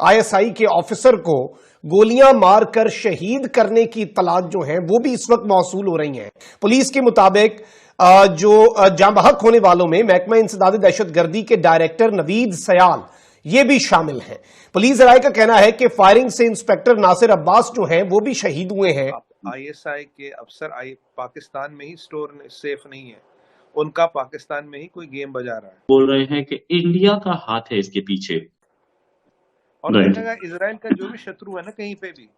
ISI के officer को गोलियां मारकर शहीद करने की इत्तलात जो है वो भी इस वक्त मौसूल हो रही हैं। पुलिस के मुताबिक जो जाँ बहक होने वालों में महकमा इंसदाद दहशतगर्दी के डायरेक्टर नवीद सयाल ये भी शामिल हैं। पुलिस राय का कहना है कि फायरिंग से इंस्पेक्टर नासिर अब्बास जो हैं वो भी शहीद हुए हैं। आईएसआई के अफसर पाकिस्तान में ही स्टोर सेफ नहीं है, उनका पाकिस्तान में ही कोई गेम बजा रहा है। बोल रहे हैं कि इंडिया का हाथ है इसके पीछे। और इजराइल का जो भी शत्रु है ना, कहीं पे भी,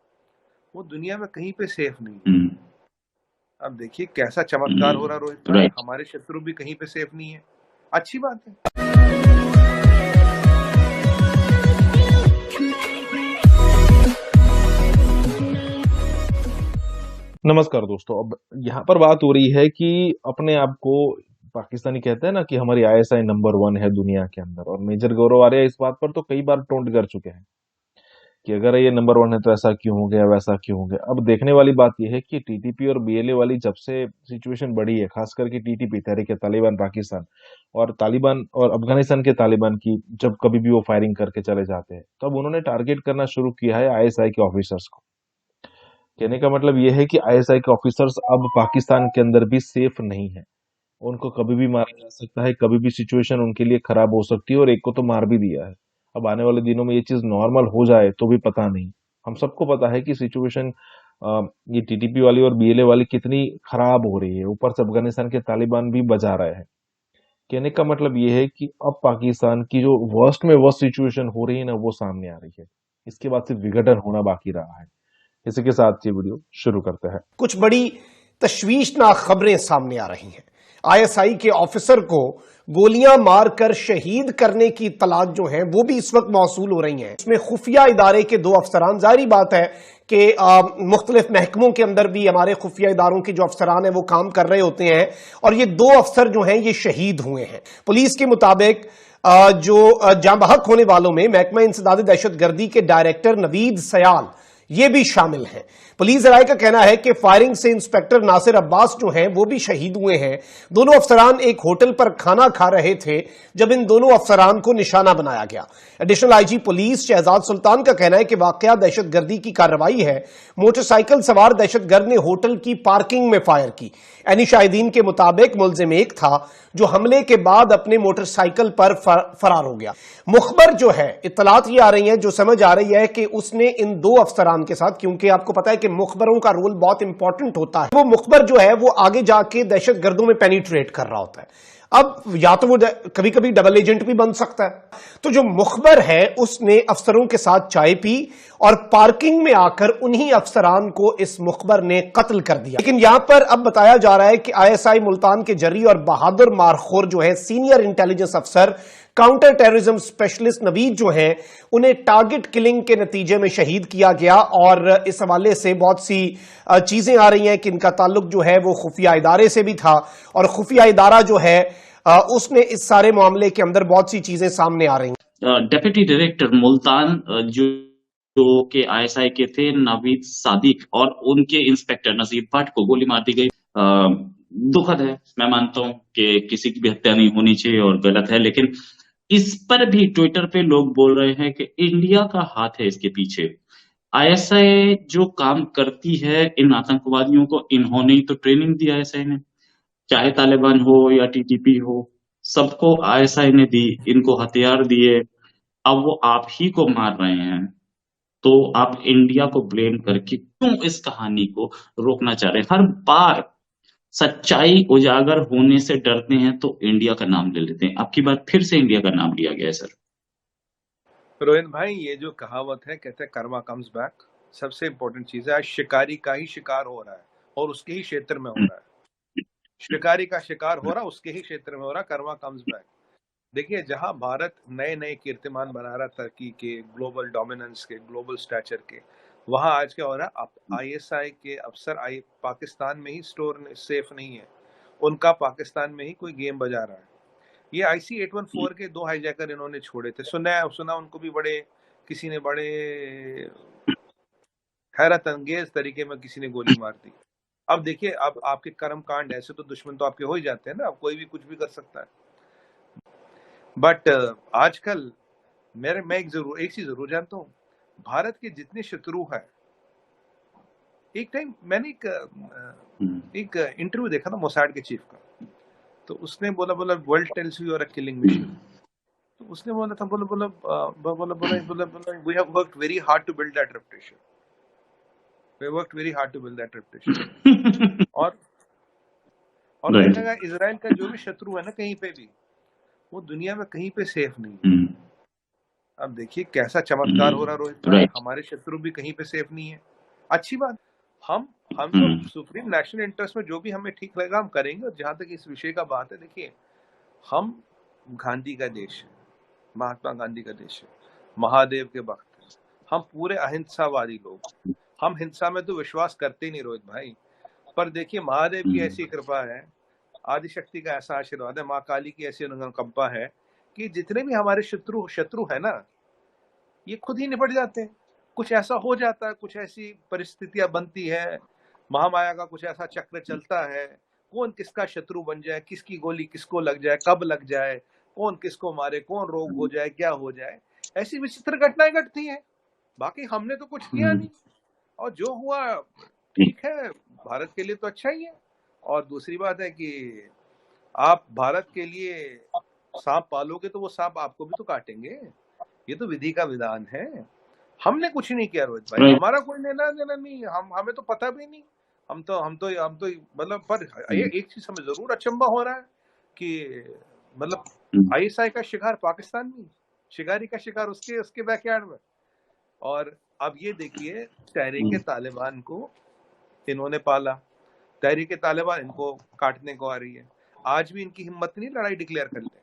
वो दुनिया में कहीं पे सेफ नहीं है। अब देखिए कैसा चमत्कार हो रहा रोहित भाई, हमारे शत्रु भी कहीं पे सेफ नहीं है। अच्छी बात है। नमस्कार दोस्तों, अब यहाँ पर बात हो रही है कि अपने आप को पाकिस्तानी कहते हैं ना कि हमारी आईएसआई नंबर 1 है दुनिया के अंदर, और मेजर गौरव आर्या इस बात पर तो कई बार टोंट कर चुके हैं कि अगर ये नंबर 1 है तो ऐसा क्यों हो गया, वैसा क्यों हो गया। अब देखने वाली बात यह है कि टीटीपी और बीएलए वाली जब से सिचुएशन बढ़ी है, खास करके टीटीपी तहरीक तालिबान पाकिस्तान और तालिबान और अफगानिस्तान के तालिबान की, जब कभी भी वो फायरिंग करके चले जाते हैं तब उन्होंने टारगेट करना शुरू किया है आईएसआई के ऑफिसर्स को। कहने का मतलब यह है कि आईएसआई के ऑफिसर्स अब पाकिस्तान के अंदर भी सेफ नहीं है। उनको कभी भी मारा जा सकता है, कभी भी सिचुएशन उनके लिए खराब हो सकती है, और एक को तो मार भी दिया है। अब आने वाले दिनों में ये चीज नॉर्मल हो जाए तो भी पता नहीं। हम सबको पता है कि सिचुएशन ये टीटीपी वाली और बीएलए वाली कितनी खराब हो रही है। ऊपर से अफगानिस्तान के तालिबान भी बजा रहे हैं। कहने का मतलब ये है कि अब पाकिस्तान की जो वर्स्ट में वर्स्ट सिचुएशन हो रही है ना, वो सामने आ रही है। इसके बाद सिर्फ विघटन होना बाकी रहा है। इसी के साथ ये वीडियो शुरू करते हैं। कुछ बड़ी तशवीशनाक खबरें सामने आ रही हैं। आईएसआई के ऑफिसर को गोलियां मारकर शहीद करने की इत्तलात जो हैं वो भी इस वक्त मौसूल हो रही हैं। इसमें खुफिया इदारे के 2 अफसरान, जाहिर बात है कि मुख्तलिफ महकमों के अंदर भी हमारे खुफिया इदारों के जो अफसरान हैं वो काम कर रहे होते हैं, और ये 2 अफसर जो हैं ये शहीद हुए हैं। पुलिस के मुताबिक जो जाँ बहक होने वालों में महकमा इंसदाद दहशतगर्दी के डायरेक्टर नवीद सयाल ये भी शामिल हैं। पुलिस राय का कहना है कि फायरिंग से इंस्पेक्टर नासिर अब्बास जो हैं वो भी शहीद हुए हैं। दोनों अफसरान एक होटल पर खाना खा रहे थे जब इन दोनों अफसरान को निशाना बनाया गया। एडिशनल आईजी पुलिस शहजाद सुल्तान का कहना है कि वाकया दहशतगर्दी की कार्रवाई है। मोटरसाइकिल सवार दहशतगर्द ने होटल की पार्किंग में फायर की। एनी शाहिदीन के मुताबिक मुलजिम एक था जो हमले के बाद अपने मोटरसाइकिल पर फरार हो गया। मुखबर जो है, इत्तलात ये आ रही हैं, जो समझ आ रही है कि उसने इन 2 अफसरान के साथ, क्योंकि आपको पता है कि मुखबरों का रोल बहुत इंपॉर्टेंट होता है, वो मुखबर जो है वो आगे जाके दहशतगर्दों में पेनिट्रेट कर रहा होता है। अब या तो वो कभी कभी डबल एजेंट भी बन सकता है। तो जो मुखबर है उसने अफसरों के साथ चाय पी और पार्किंग में आकर उन्हीं अफसरान को इस मुखबर ने कत्ल कर दिया। लेकिन यहां पर अब बताया जा रहा है कि आईएसआई मुल्तान के जर्री और बहादुर मारखोर जो है सीनियर इंटेलिजेंस अफसर, काउंटर टेररिज्म स्पेशलिस्ट नवीद जो हैं, उन्हें टारगेट किलिंग के नतीजे में शहीद किया गया। और इस हवाले से बहुत सी चीजें आ रही हैं कि इनका ताल्लुक जो है वो खुफिया इदारे से भी था, और खुफिया इदारा जो है उसने इस सारे मामले के अंदर बहुत सी चीजें सामने आ रही हैं। डेप्यूटी डायरेक्टर मुल्तान जो के आईएसआई के थे नावीद सादिक, और उनके इंस्पेक्टर नजीर भट्ट को गोली मार दी गई। दुखद है, मैं मानता हूं कि किसी की भी हत्या नहीं होनी चाहिए और गलत है, लेकिन इस पर भी ट्विटर पे लोग बोल रहे हैं कि इंडिया का हाथ है इसके पीछे। आईएसआई जो काम करती है इन आतंकवादियों को, इन्होंने ही तो ट्रेनिंग दी आईएसआई ने, चाहे तालिबान हो या टीटीपी हो, सबको आईएसआई ने दी, इनको हथियार दिए। अब वो आप ही को मार रहे हैं, तो आप इंडिया को ब्लेम करके क्यों इस कहानी को रोकना चाह रहे हैं? हर बार सच्चाई उजागर होने से डरते हैं तो इंडिया का नाम ले लेते हैं। आपकी बात फिर से इंडिया का नाम लिया गया है सर। रोहित भाई, ये जो कहावत है, कहते हैं कर्मा कम्स बैक, सबसे इंपॉर्टेंट चीज है। आज शिकारी का ही शिकार हो रहा है और उसके ही क्षेत्र में हो रहा है। शिकारी का शिकार हो रहा, उसके ही क्षेत्र में हो रहा, कर्मा कम्स बैक। देखिए, जहां भारत नए नए कीर्तिमान बना रहा तरक्की के, ग्लोबल डोमिनेंस के, ग्लोबल स्टैचर के, वहां आज क्या हो रहा है? आईएसआई के अफसर पाकिस्तान में ही स्टोर सेफ नहीं है, उनका पाकिस्तान में ही कोई गेम बजा रहा है। ये IC-814 के 2 हाईजैकर इन्होंने छोड़े थे। सुना उनको भी किसी ने बड़े हैरत अंगेज तरीके में किसी ने गोली मार दी। अब देखिए, अब आपके कर्म कांड, ऐसे तो दुश्मन तो आपके हो ही जाते हैं ना, अब कोई भी कुछ भी कर सकता है। बट आजकल मैं एक चीज जरूर जानता हूँ, भारत के जितने शत्रु हैं, एक टाइम मैंने एक इंटरव्यू देखा था मोसाड के चीफ का, तो उसने बोला world tells you are a killing machine. तो उसने बोला था we have worked very hard to build that reputation, we worked very hard to build that reputation. और मैंने कहा इजराइल का जो भी शत्रु है ना कहीं पे भी, वो दुनिया में कहीं पे सेफ नहीं है। अब देखिए कैसा चमत्कार हो रहा रोहित भाई, हमारे शत्रु भी कहीं पे सेफ नहीं है। अच्छी बात, हम तो सुप्रीम नेशनल इंटरेस्ट में जो भी हमें ठीक लगेगा हम करेंगे। और जहां तक इस विषय का बात है, देखिए हम गांधी का देश है, महात्मा गांधी का देश है, महादेव के भक्त हैं, हम पूरे अहिंसावादी लोग, हम हिंसा में तो विश्वास करते ही नहीं रोहित भाई। पर देखिए महादेव की ऐसी कृपा है, आदिशक्ति का ऐसा आशीर्वाद है, माँ काली की ऐसी अनुकंपा है कि जितने भी हमारे शत्रु है ना, ये खुद ही निपट जाते हैं। कुछ ऐसा हो जाता है, कुछ ऐसी परिस्थितियां बनती है, महामाया का कुछ ऐसा चक्र चलता है, कौन किसका शत्रु बन जाए, किसकी गोली किसको लग जाए, कब लग जाए, कौन किसको मारे, कौन रोग हो जाए, क्या हो जाए, ऐसी विचित्र घटनाएं घटती हैं। बाकी हमने तो कुछ किया नहीं, और जो हुआ ठीक है, भारत के लिए तो अच्छा ही है। और दूसरी बात है कि आप भारत के लिए सांप पालोगे तो वो सांप आपको भी तो काटेंगे, ये तो विधि का विधान है। हमने कुछ नहीं किया रोहित भाई, हमारा कोई लेना देना नहीं, हमें तो पता भी नहीं। हम तो मतलब, पर एक चीज हमें जरूर अचंभा हो रहा है कि मतलब आईएसआई का शिकार पाकिस्तान में, शिकारी का शिकार उसके बैकयार्ड में। और अब ये देखिए, तहरीक तालिबान को इन्होंने पाला, तहरीक तालिबान इनको काटने को आ रही है। आज भी इनकी हिम्मत नहीं लड़ाई डिक्लेयर कर ले।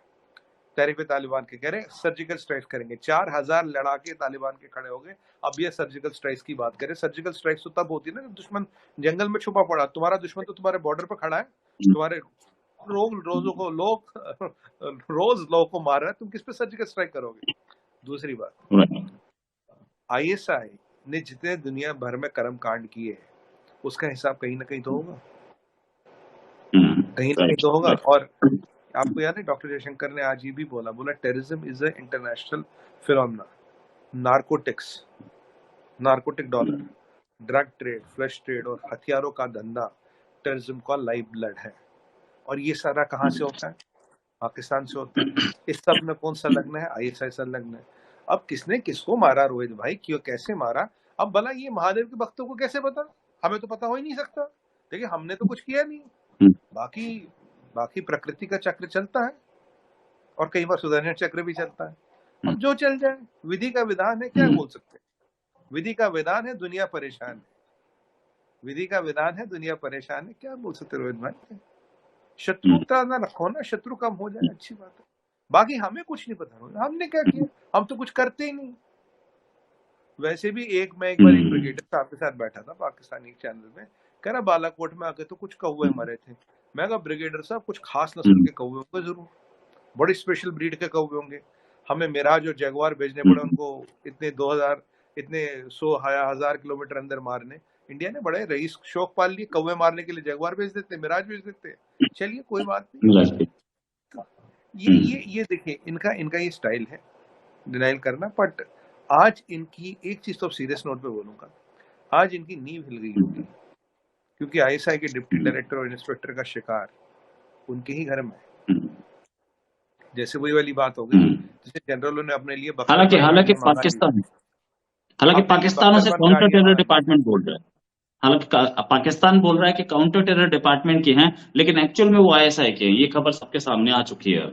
तहरीक तालिबान के कह रहे सर्जिकल स्ट्राइक करेंगे, 4000 लड़ाके तालिबान के खड़े हो गए। अब ये सर्जिकल स्ट्राइक की बात करें, सर्जिकल स्ट्राइक तो तब होती है ना जब दुश्मन जंगल में छुपा पड़ा। तुम्हारा दुश्मन तो तुम्हारे बॉर्डर पर खड़ा है, तुम्हारे रोज लोगों को मार रहा है, तुम किस पे सर्जिकल स्ट्राइक करोगे। दूसरी बात, आईएसआई ने जितने दुनिया भर में कर्म कांड किए हैं, उसका हिसाब कहीं ना कहीं तो होगा, कहीं ना कहीं तो होगा। और आपको याद है डॉक्टर जयशंकर ने आज ये भी बोला terrorism is a international phenomena, narcotic dollar, drug trade, flush trade और हथियारों का धंधा टेररिज्म का लाइफ ब्लड है। और ये सारा कहाँ से होता है? पाकिस्तान से होता है। इस सब में कौन संलग्न है? आईएसआई संलग्न है। अब किसने किसको मारा रोहित भाई, क्यों, कैसे मारा? अब भला ये महादेव के भक्तों को कैसे पता? हमें तो पता हो ही नहीं सकता। देखिए हमने तो कुछ किया नहीं, बाकी प्रकृति का चक्र चलता है और कई बार सुदर्शन चक्र भी चलता है। अब जो चल जाए, विधि का विधान है, क्या बोल सकते हैं। विधि का विधान है, दुनिया परेशान है, विधि का विधान है, दुनिया परेशान है, क्या बोल सकते रोहित भाई। शत्रुता ना रखो ना, शत्रु कम हो जाए, अच्छी बात है। बाकी हमें कुछ नहीं पता, हमने क्या किया, हम तो कुछ करते ही नहीं। वैसे भी मैं एक बार एक ब्रिगेडियर साहब के साथ बैठा था पाकिस्तानी चैनल में, कह रहा बालाकोट में आके तो कुछ कौवे मरे थे। मैं कहा ब्रिगेडियर साहब कुछ खास नस्ल के कौवे होंगे जरूर, बड़ी स्पेशल ब्रीड के कौवे होंगे। हमें मिराज और जगुआर भेजने पड़े उनको, इतने 2000 इतने 100,000 किलोमीटर अंदर मारने। इंडिया ने बड़े रईस शौक पाल लिए, कौवे मारने के लिए जगुआर भेज देते, मिराज भेज देते। चलिए कोई बात नहीं। ये देखिए इनका ये स्टाइल है डिनाइल करना। बट आज इनकी एक चीज तो सीरियस नोट पे बोलूंगा, आज इनकी नींव हिल गई होगी, क्योंकि आईएसआई के डिप्टी डायरेक्टर और इंस्पेक्टर का शिकार उनके ही घर में। जैसे वही वाली बात हो गई, जैसे जनरलों ने अपने लिए हालांकि पाकिस्तानों से काउंटर टेरर डिपार्टमेंट बोल रहा है, हालांकि पाकिस्तान बोल रहा है कि काउंटर टेरर डिपार्टमेंट के हैं, लेकिन एक्चुअल में वो आईएसआई के हैं। ये खबर सबके सामने आ चुकी है।